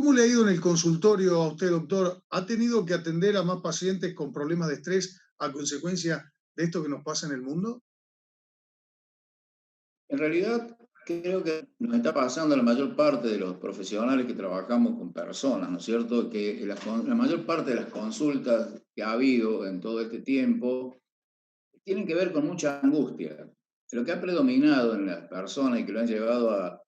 ¿Cómo le ha ido en el consultorio a usted, doctor? ¿Ha tenido que atender a más pacientes con problemas de estrés a consecuencia de esto que nos pasa en el mundo? En realidad, creo que nos está pasando a la mayor parte de los profesionales que trabajamos con personas, ¿no es cierto? Que la mayor parte de las consultas que ha habido en todo este tiempo tienen que ver con mucha angustia. Lo que ha predominado en las personas y que lo han llevado a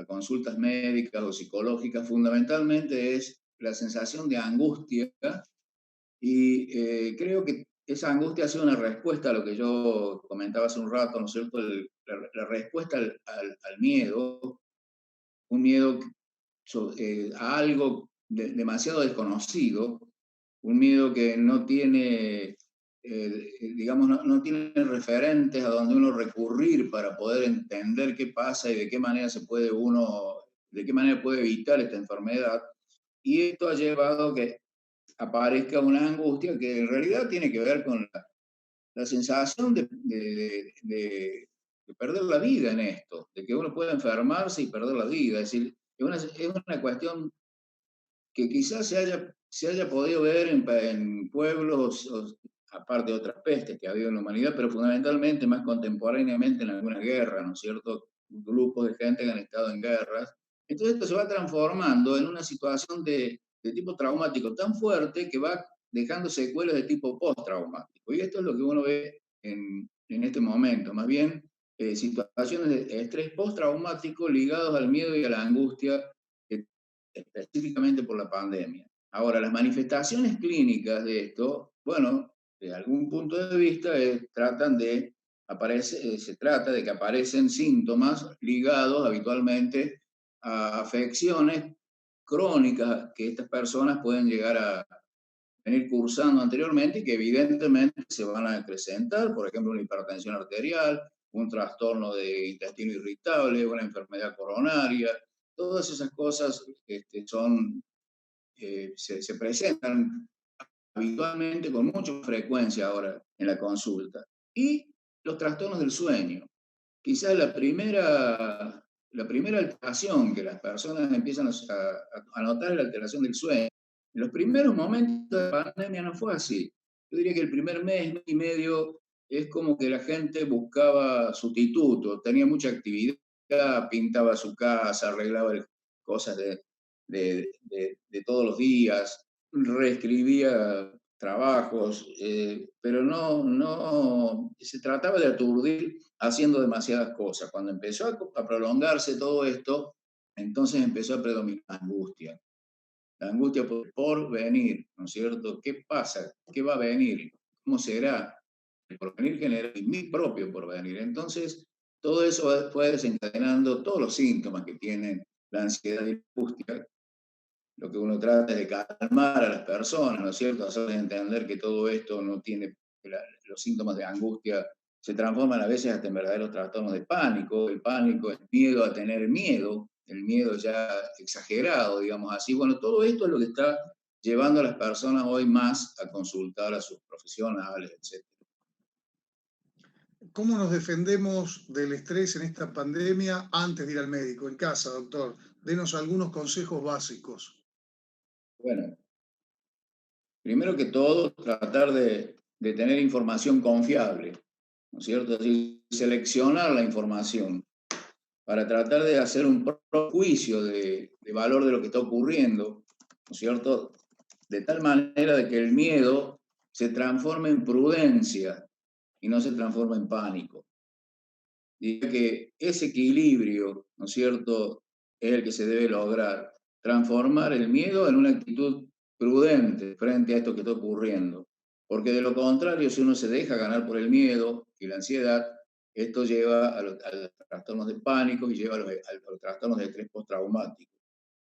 consultas médicas o psicológicas fundamentalmente es la sensación de angustia y creo que esa angustia ha sido una respuesta a lo que yo comentaba hace un rato, ¿no es cierto? La respuesta al miedo, un miedo a algo demasiado desconocido, un miedo que no tiene, digamos, no tiene referentes a donde uno recurrir para poder entender qué pasa y de qué manera de qué manera puede evitar esta enfermedad. Y esto ha llevado a que aparezca una angustia que en realidad tiene que ver con la sensación de perder la vida en esto, de que uno puede enfermarse y perder la vida. Es decir, es una cuestión que quizás se haya podido ver en pueblos, aparte de otras pestes que ha habido en la humanidad, pero fundamentalmente más contemporáneamente en alguna guerra, ¿no es cierto? Grupos de gente que han estado en guerras. Entonces esto se va transformando en una situación de tipo traumático tan fuerte que va dejando secuelas de tipo postraumático. Y esto es lo que uno ve en este momento, más bien situaciones de estrés postraumático ligados al miedo y a la angustia específicamente por la pandemia. Ahora, las manifestaciones clínicas de esto, bueno, de algún punto de vista, se trata de que aparecen síntomas ligados habitualmente a afecciones crónicas que estas personas pueden llegar a venir cursando anteriormente y que evidentemente se van a acrecentar, por ejemplo, una hipertensión arterial, un trastorno de intestino irritable, una enfermedad coronaria, todas esas cosas se presentan habitualmente con mucha frecuencia ahora en la consulta. Y los trastornos del sueño. Quizás la primera alteración que las personas empiezan a notar es la alteración del sueño. En los primeros momentos de la pandemia no fue así. Yo diría que el primer mes y medio es como que la gente buscaba sustitutos, tenía mucha actividad, pintaba su casa, arreglaba cosas de todos los días, reescribía trabajos, pero no se trataba de aturdir haciendo demasiadas cosas. Cuando empezó a prolongarse todo esto, entonces empezó a predominar la angustia por venir, ¿no es cierto? ¿Qué pasa? ¿Qué va a venir? ¿Cómo será? El porvenir general y mi propio porvenir. Entonces, todo eso fue desencadenando todos los síntomas que tienen la ansiedad y la angustia. Lo que uno trata es de calmar a las personas, ¿no es cierto? Hacerles entender que todo esto no tiene, los síntomas de angustia se transforman a veces hasta en verdaderos trastornos de pánico. El pánico es miedo a tener miedo, el miedo ya exagerado, digamos así. Bueno, todo esto es lo que está llevando a las personas hoy más a consultar a sus profesionales, etc. ¿Cómo nos defendemos del estrés en esta pandemia antes de ir al médico, en casa, doctor? Denos algunos consejos básicos. Bueno, primero que todo, tratar de tener información confiable, ¿no es cierto? Es decir, seleccionar la información para tratar de hacer un juicio de valor de lo que está ocurriendo, ¿no es cierto? De tal manera de que el miedo se transforme en prudencia y no se transforme en pánico. Diría que ese equilibrio, ¿no es cierto?, es el que se debe lograr. Transformar el miedo en una actitud prudente frente a esto que está ocurriendo. Porque de lo contrario, si uno se deja ganar por el miedo y la ansiedad, esto lleva a los trastornos de pánico y lleva a los trastornos de estrés postraumático.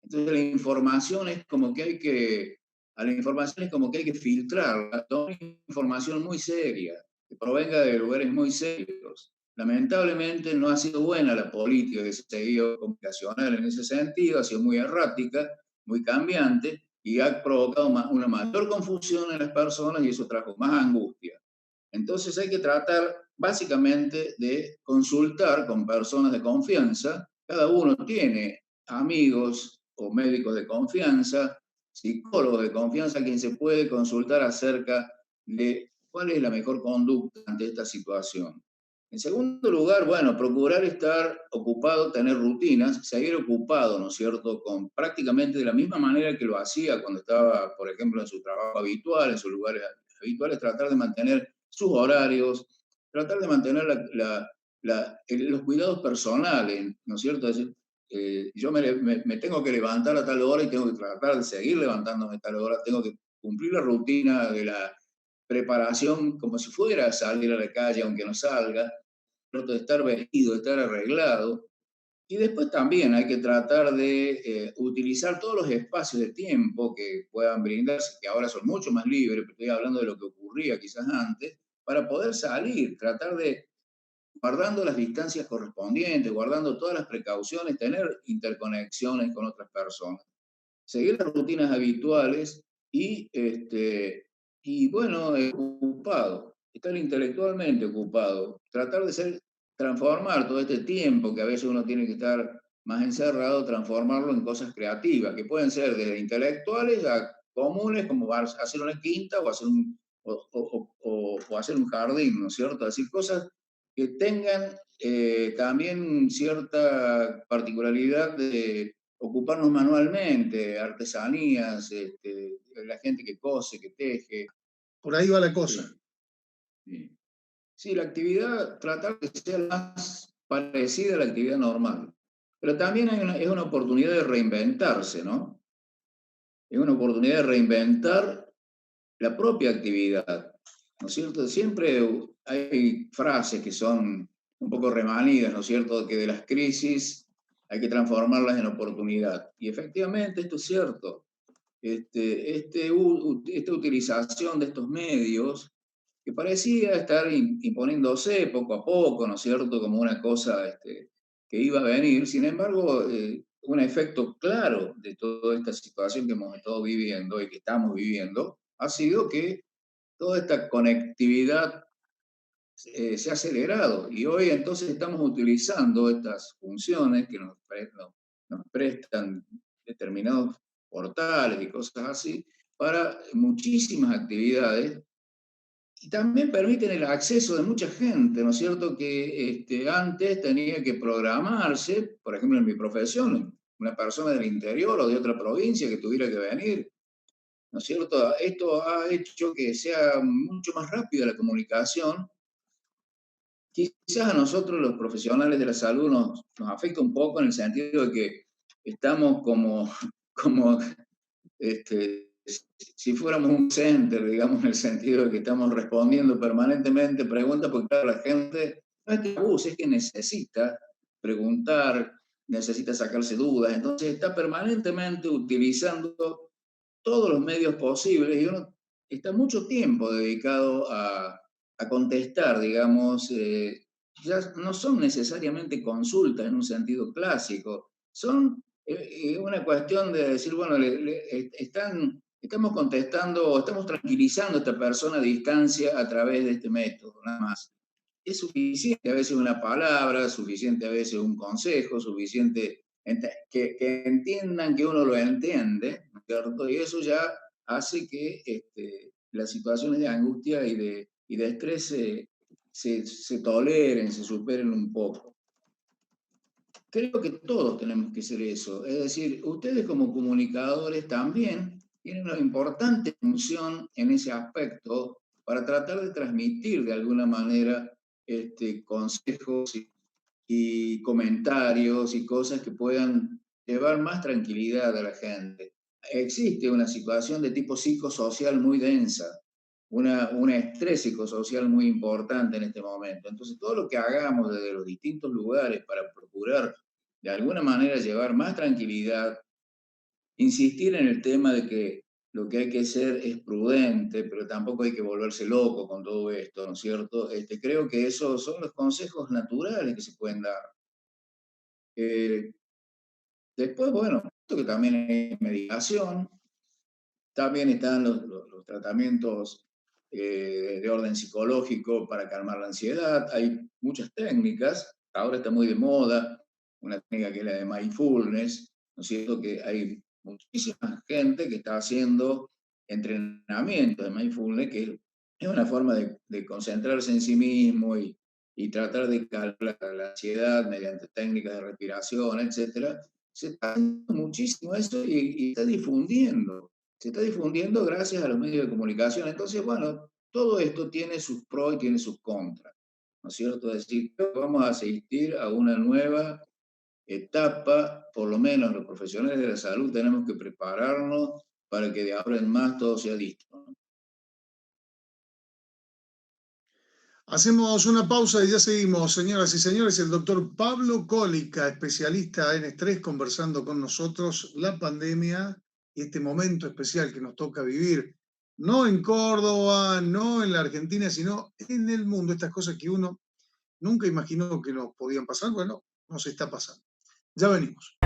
Entonces la información es como que a la información es como que hay que filtrarla, toda información muy seria, que provenga de lugares muy serios. Lamentablemente no ha sido buena la política que se ha seguido comunicacional en ese sentido, ha sido muy errática, muy cambiante y ha provocado una mayor confusión en las personas y eso trajo más angustia. Entonces hay que tratar básicamente de consultar con personas de confianza. Cada uno tiene amigos o médicos de confianza, psicólogos de confianza, a quien se puede consultar acerca de cuál es la mejor conducta ante esta situación. En segundo lugar, bueno, procurar estar ocupado, tener rutinas, seguir ocupado, ¿no es cierto?, con prácticamente de la misma manera que lo hacía cuando estaba, por ejemplo, en su trabajo habitual, en sus lugares habituales, tratar de mantener sus horarios, tratar de mantener los cuidados personales, ¿no es cierto? Es decir, yo me tengo que levantar a tal hora y tengo que tratar de seguir levantándome a tal hora, tengo que cumplir la rutina de la preparación como si fuera a salir a la calle, aunque no salga, trato de estar vestido, de estar arreglado. Y después también hay que tratar de utilizar todos los espacios de tiempo que puedan brindarse, que ahora son mucho más libres, pero estoy hablando de lo que ocurría quizás antes, para poder salir, tratar de, guardando las distancias correspondientes, guardando todas las precauciones, tener interconexiones con otras personas, seguir las rutinas habituales y bueno, ocupado, estar intelectualmente ocupado, tratar de transformar todo este tiempo que a veces uno tiene que estar más encerrado, transformarlo en cosas creativas, que pueden ser desde intelectuales a comunes, como hacer una quinta o hacer o hacer un jardín, ¿no es cierto? Es decir, cosas que tengan también cierta particularidad de ocuparnos manualmente, artesanías, la gente que cose, que teje. Por ahí va la cosa. Sí, sí. Sí, la actividad, tratar de ser más parecida a la actividad normal. Pero también es una oportunidad de reinventarse, ¿no? Es una oportunidad de reinventar la propia actividad, ¿no es cierto? Siempre hay frases que son un poco remanidas, ¿no es cierto? Que de las crisis hay que transformarlas en oportunidad. Y efectivamente esto es cierto. Esta utilización de estos medios que parecía estar imponiéndose poco a poco, ¿no es cierto?, como una cosa que iba a venir. Sin embargo, un efecto claro de toda esta situación que hemos estado viviendo y que estamos viviendo ha sido que toda esta conectividad se ha acelerado y hoy entonces estamos utilizando estas funciones que nos prestan determinados portales y cosas así para muchísimas actividades y también permiten el acceso de mucha gente, ¿no es cierto? Que antes tenía que programarse, por ejemplo, en mi profesión, una persona del interior o de otra provincia que tuviera que venir, ¿no es cierto? Esto ha hecho que sea mucho más rápida la comunicación. Quizás a nosotros los profesionales de la salud nos afecta un poco en el sentido de que estamos como si fuéramos un center, digamos, en el sentido de que estamos respondiendo permanentemente preguntas, porque claro, la gente no es que abuse, es que necesita preguntar, necesita sacarse dudas, entonces está permanentemente utilizando todos los medios posibles y uno está mucho tiempo dedicado a contestar, digamos, ya no son necesariamente consultas en un sentido clásico, son una cuestión de decir, bueno, estamos contestando o estamos tranquilizando a esta persona a distancia a través de este método, nada más. Es suficiente a veces una palabra, suficiente a veces un consejo, suficiente que entiendan que uno lo entiende, ¿no es cierto? Y eso ya hace que las situaciones de angustia y de estrés se toleren, se superen un poco. Creo que todos tenemos que hacer eso. Es decir, ustedes como comunicadores también tienen una importante función en ese aspecto para tratar de transmitir de alguna manera consejos y comentarios y cosas que puedan llevar más tranquilidad a la gente. Existe una situación de tipo psicosocial muy densa, un estrés psicosocial muy importante en este momento. Entonces, todo lo que hagamos desde los distintos lugares para procurar de alguna manera llevar más tranquilidad, insistir en el tema de que lo que hay que ser es prudente, pero tampoco hay que volverse loco con todo esto, ¿no es cierto? Creo que esos son los consejos naturales que se pueden dar. Eh, Después, bueno, que también hay medicación, también están los tratamientos de orden psicológico para calmar la ansiedad. Hay muchas técnicas. Ahora está muy de moda una técnica que es la de mindfulness, ¿no es cierto? Que hay muchísima gente que está haciendo entrenamientos de mindfulness, que es una forma de concentrarse en sí mismo y tratar de calmar la ansiedad mediante técnicas de respiración, etcétera. Se está haciendo muchísimo eso y está difundiendo. Se está difundiendo gracias a los medios de comunicación. Entonces, bueno, todo esto tiene sus pros y tiene sus contras, ¿no es cierto? Es decir, creo que vamos a asistir a una nueva etapa, por lo menos los profesionales de la salud tenemos que prepararnos para que de ahora en más todo sea listo, ¿no? Hacemos una pausa y ya seguimos, señoras y señores. El doctor Pablo Cólica, especialista en estrés, conversando con nosotros la pandemia y este momento especial que nos toca vivir, no en Córdoba, no en la Argentina, sino en el mundo. Estas cosas que uno nunca imaginó que nos podían pasar, bueno, nos está pasando. Ya venimos.